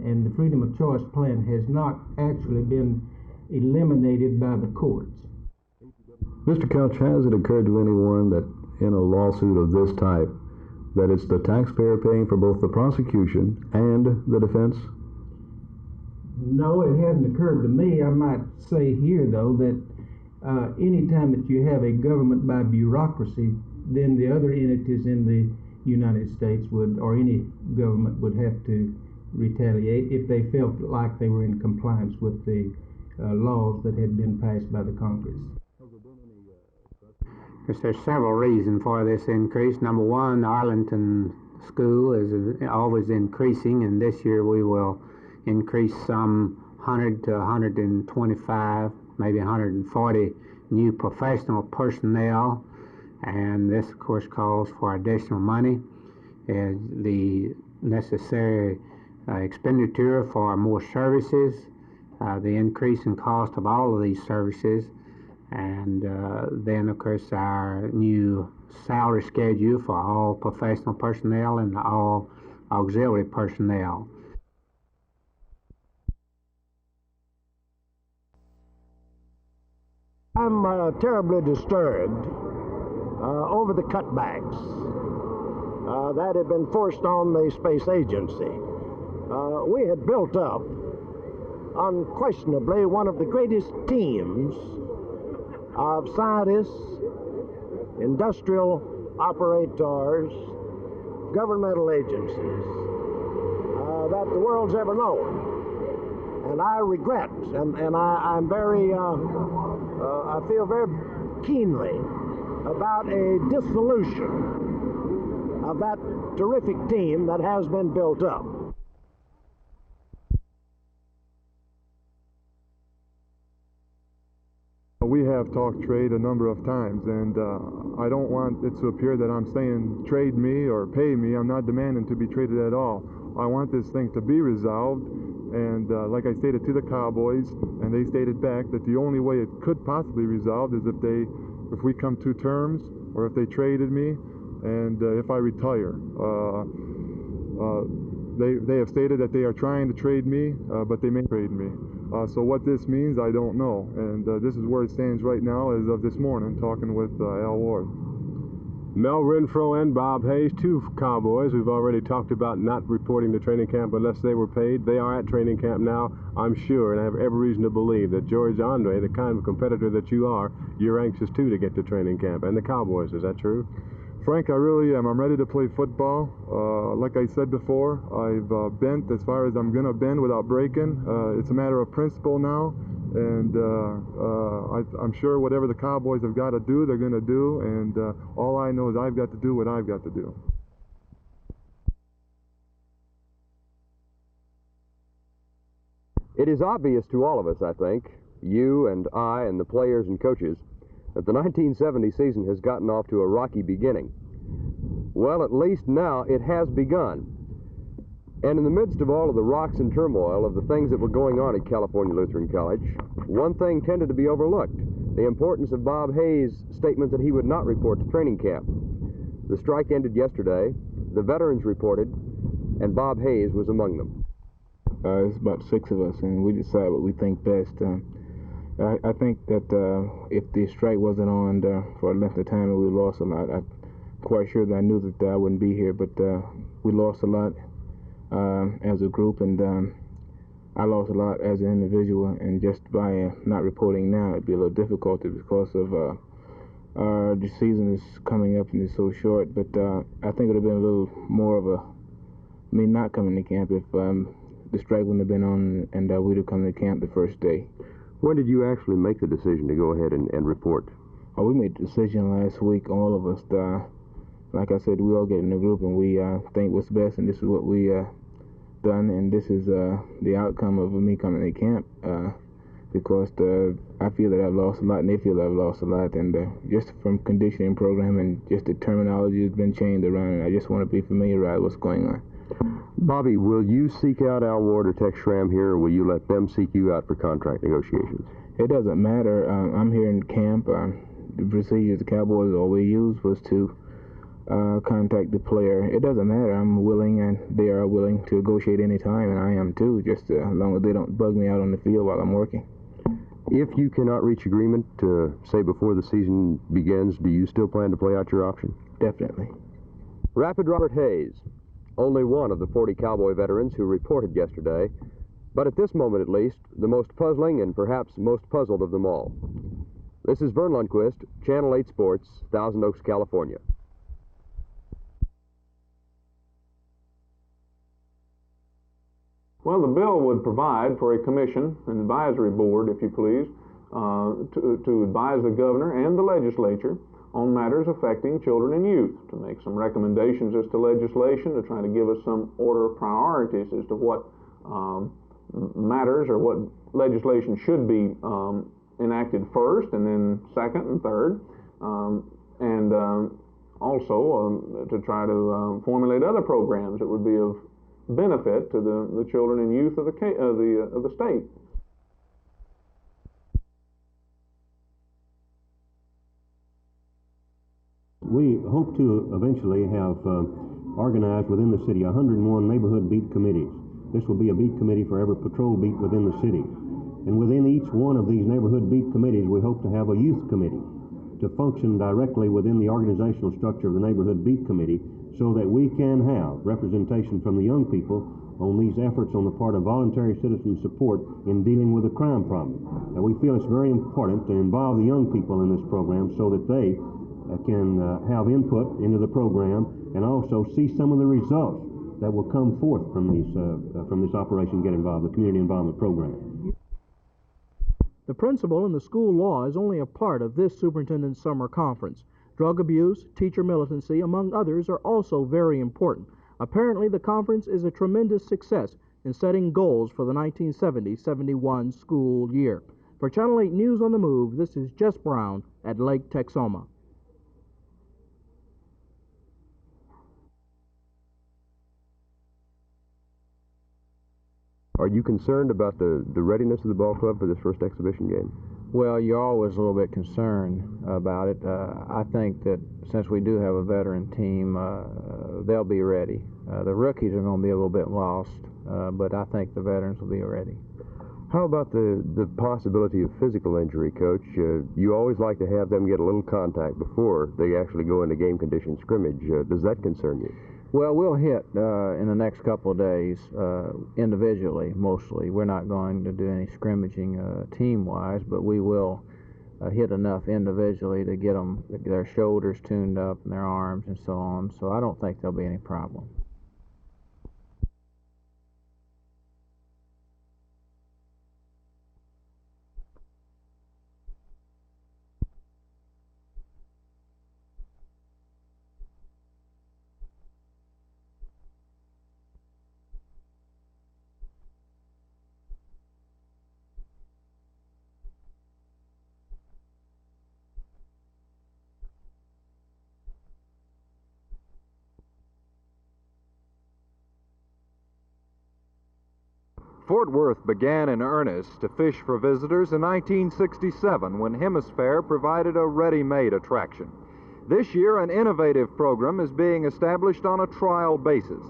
and the freedom of choice plan has not actually been eliminated by the courts. Mr. Couch, has it occurred to anyone that in a lawsuit of this type that it's the taxpayer paying for both the prosecution and the defense? No, it hasn't occurred to me. I might say here, though, that anytime that you have a government by bureaucracy, then the other entities in the United States would, or any government would have to retaliate if they felt like they were in compliance with the laws that had been passed by the Congress. Yes, there's several reasons for this increase. Number one, the Arlington school is always increasing, and this year we will increase some 100 to 125, maybe 140 new professional personnel, and this of course calls for additional money. The necessary expenditure for more services, the increase in cost of all of these services, and then of course our new salary schedule for all professional personnel and all auxiliary personnel. I'm terribly disturbed over the cutbacks that have been forced on the space agency. We had built up unquestionably one of the greatest teams of scientists, industrial operators, governmental agencies that the world's ever known. And I regret, and I'm very, I feel very keenly about a dissolution of that terrific team that has been built up. We have talked trade a number of times, and I don't want it to appear that I'm saying trade me or pay me. I'm not demanding to be traded at all. I want this thing to be resolved, and like I stated to the Cowboys, and they stated back, that the only way it could possibly resolve is if we come to terms, or if they traded me, and if I retire. They have stated that they are trying to trade me, but they may trade me. So what this means, I don't know. And this is where it stands right now as of this morning, talking with Al Ward. Mel Renfro and Bob Hayes, two Cowboys who've already talked about not reporting to training camp unless they were paid. They are at training camp now, I'm sure, and I have every reason to believe that George Andre, the kind of competitor that you are, you're anxious too to get to training camp. And the Cowboys, is that true? Frank, I really am. I'm ready to play football. Like I said before, I've bent as far as I'm going to bend without breaking. It's a matter of principle now, and I'm sure whatever the Cowboys have got to do, they're going to do, and all I know is I've got to do what I've got to do. It is obvious to all of us, I think, you and I and the players and coaches, that the 1970 season has gotten off to a rocky beginning. Well, at least now it has begun. And in the midst of all of the rocks and turmoil of the things that were going on at California Lutheran College, one thing tended to be overlooked: the importance of Bob Hayes' statement that he would not report to training camp. The strike ended yesterday, the veterans reported, and Bob Hayes was among them. It's about 6 of us, and we decide what we think best. I think that if the strike wasn't on for a length of time, we lost a lot. I'm quite sure that I knew that I wouldn't be here, but we lost a lot as a group, and I lost a lot as an individual. And just by not reporting now, it'd be a little difficult because of the season is coming up and it's so short. But I think it would have been a little more of me not coming to camp if the strike wouldn't have been on and we'd have come to camp the first day. When did you actually make the decision to go ahead and report? Oh, we made the decision last week, all of us. Like I said, we all get in a group and we think what's best, and this is what we done, and this is the outcome of me coming to camp, because I feel that I've lost a lot, and they feel that I've lost a lot, and just from conditioning program and just the terminology has been changed around, and I just want to be familiarized with what's going on. Bobby, will you seek out Al Ward or Tex Schramm here, or will you let them seek you out for contract negotiations? It doesn't matter. I'm here in camp. The procedures the Cowboys always used was to contact the player. It doesn't matter. I'm willing, and they are willing to negotiate any time, and I am too, just as long as they don't bug me out on the field while I'm working. If you cannot reach agreement, say before the season begins, do you still plan to play out your option? Definitely. Rapid Robert Hayes, only one of the 40 Cowboy veterans who reported yesterday, but at this moment at least, the most puzzling and perhaps most puzzled of them all. This is Vern Lundquist, Channel 8 Sports, Thousand Oaks, California. Well, the bill would provide for a commission, an advisory board, if you please, to advise the governor and the legislature on matters affecting children and youth, to make some recommendations as to legislation, to try to give us some order of priorities as to what matters or what legislation should be enacted first, and then second and third, and also to try to formulate other programs that would be of benefit to the children and youth of the state. We hope to eventually have organized within the city 101 neighborhood beat committees. This will be a beat committee for every patrol beat within the city. And within each one of these neighborhood beat committees, we hope to have a youth committee to function directly within the organizational structure of the neighborhood beat committee, so that we can have representation from the young people on these efforts on the part of voluntary citizen support in dealing with the crime problem. And we feel it's very important to involve the young people in this program so that they can have input into the program and also see some of the results that will come forth from this Operation Get Involved, the Community Involvement Program. The principal in the school law is only a part of this superintendent's summer conference. Drug abuse, teacher militancy, among others, are also very important. Apparently, the conference is a tremendous success in setting goals for the 1970-71 school year. For Channel 8 News on the Move, this is Jess Brown at Lake Texoma. Are you concerned about the readiness of the ball club for this first exhibition game? Well, you're always a little bit concerned about it. I think that since we do have a veteran team, they'll be ready. The rookies are going to be a little bit lost, but I think the veterans will be ready. How about the possibility of physical injury, Coach? You always like to have them get a little contact before they actually go into game condition scrimmage. Does that concern you? Well, we'll hit in the next couple of days individually, mostly. We're not going to do any scrimmaging team-wise, but we will hit enough individually to get them their shoulders tuned up and their arms and so on. So I don't think there'll be any problem. Fort Worth began in earnest to fish for visitors in 1967 when Hemisphere provided a ready-made attraction. This year, an innovative program is being established on a trial basis.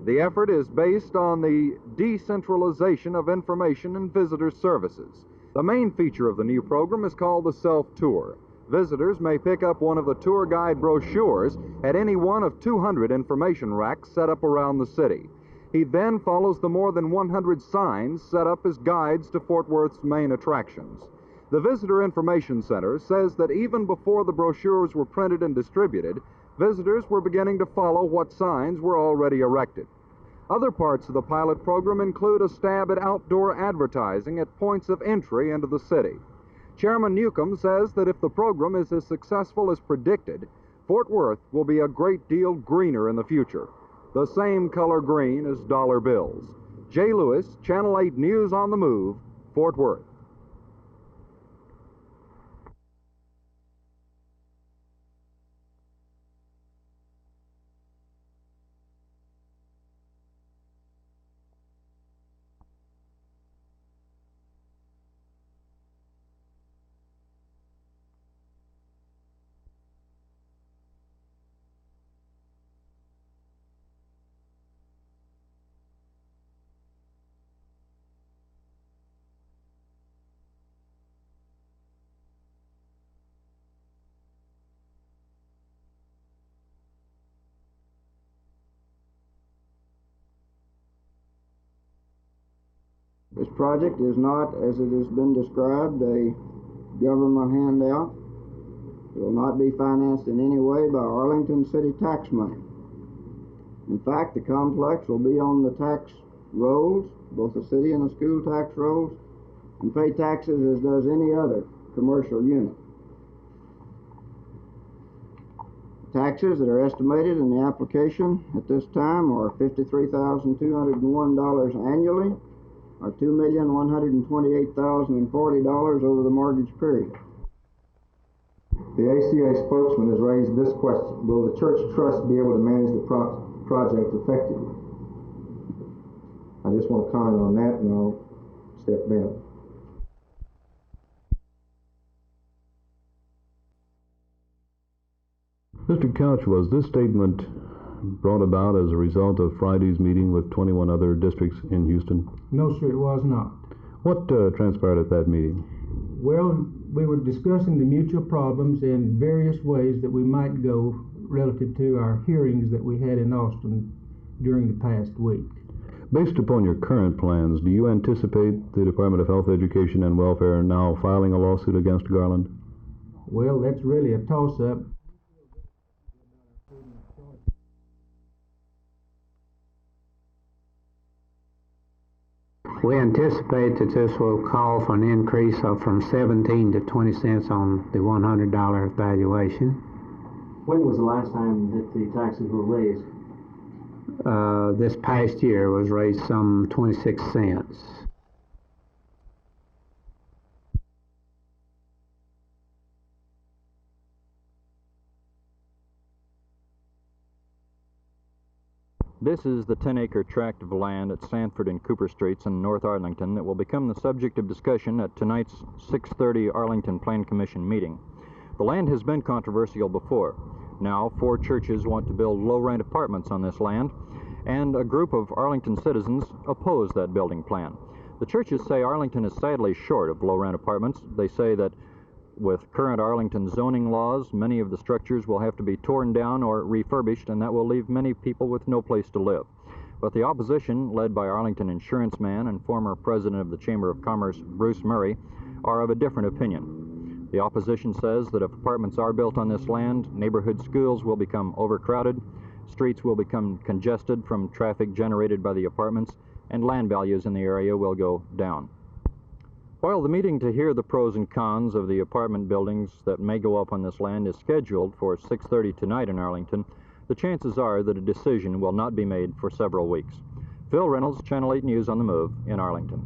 The effort is based on the decentralization of information and visitor services. The main feature of the new program is called the Self-Tour. Visitors may pick up one of the tour guide brochures at any one of 200 information racks set up around the city. He then follows the more than 100 signs set up as guides to Fort Worth's main attractions. The Visitor Information Center says that even before the brochures were printed and distributed, visitors were beginning to follow what signs were already erected. Other parts of the pilot program include a stab at outdoor advertising at points of entry into the city. Chairman Newcomb says that if the program is as successful as predicted, Fort Worth will be a great deal greener in the future. The same color green as dollar bills. Jay Lewis, Channel 8 News on the Move, Fort Worth. This project is not, as it has been described, a government handout. It will not be financed in any way by Arlington City tax money. In fact, the complex will be on the tax rolls, both the city and the school tax rolls, and pay taxes as does any other commercial unit. Taxes that are estimated in the application at this time are $53,201 annually, or $2,128,040 over the mortgage period. The ACA spokesman has raised this question: will the church trust be able to manage the project effectively? I just want to comment on that, and I'll step down. Mr. Couch, was this statement brought about as a result of Friday's meeting with 21 other districts in Houston? No, sir, it was not. What transpired at that meeting? Well, we were discussing the mutual problems and various ways that we might go relative to our hearings that we had in Austin during the past week. Based upon your current plans, do you anticipate the Department of Health, Education, and Welfare now filing a lawsuit against Garland? Well, that's really a toss-up. We anticipate that this will call for an increase of from 17 to 20 cents on the $100 valuation. When was the last time that the taxes were raised? This past year was raised some 26 cents. This is the 10-acre tract of land at Sanford and Cooper Streets in North Arlington that will become the subject of discussion at tonight's 6:30 Arlington Plan Commission meeting. The land has been controversial before. Now, 4 churches want to build low-rent apartments on this land, and a group of Arlington citizens oppose that building plan. The churches say Arlington is sadly short of low-rent apartments. They say that with current Arlington zoning laws, many of the structures will have to be torn down or refurbished, and that will leave many people with no place to live. But the opposition, led by Arlington insurance man and former president of the Chamber of Commerce, Bruce Murray, are of a different opinion. The opposition says that if apartments are built on this land, neighborhood schools will become overcrowded, streets will become congested from traffic generated by the apartments, and land values in the area will go down. While the meeting to hear the pros and cons of the apartment buildings that may go up on this land is scheduled for 6:30 tonight in Arlington, the chances are that a decision will not be made for several weeks. Phil Reynolds, Channel 8 News on the Move in Arlington.